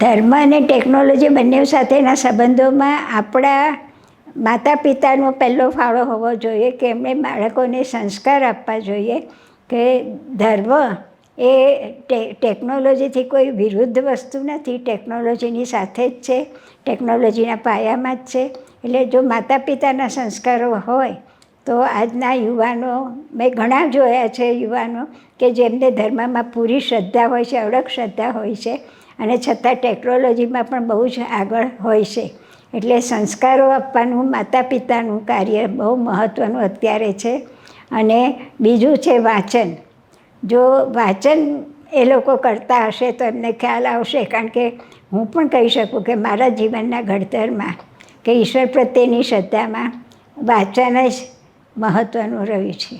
ધર્મ અને ટેકનોલોજી બંને સાથેના સંબંધોમાં આપણા માતા પિતાનો પહેલો ફાળો હોવો જોઈએ કે એમણે બાળકોને સંસ્કાર આપવા જોઈએ કે ધર્મ એ ટેકનોલોજીથી કોઈ વિરુદ્ધ વસ્તુ નથી, ટેકનોલોજીની સાથે જ છે, ટેકનોલોજીના પાયામાં જ છે. એટલે જો માતા પિતાના સંસ્કારો હોય તો આજના યુવાનો, મેં ઘણા જોયા છે યુવાનો કે જેમને ધર્મમાં પૂરી શ્રદ્ધા હોય છે, અડગ શ્રદ્ધા હોય છે અને છતાં ટેકનોલોજીમાં પણ બહુ જ આગળ હોય છે. એટલે સંસ્કારો આપવાનું માતા પિતાનું કાર્ય બહુ મહત્ત્વનું અત્યારે છે. અને બીજું છે વાંચન. જો વાંચન એ લોકો કરતા હશે તો એમને ખ્યાલ આવશે, કારણ કે હું પણ કહી શકું કે મારા જીવનના ઘડતરમાં કે ઈશ્વર પ્રત્યેની શ્રદ્ધામાં વાંચન જ મહત્ત્વનું રહ્યું છે.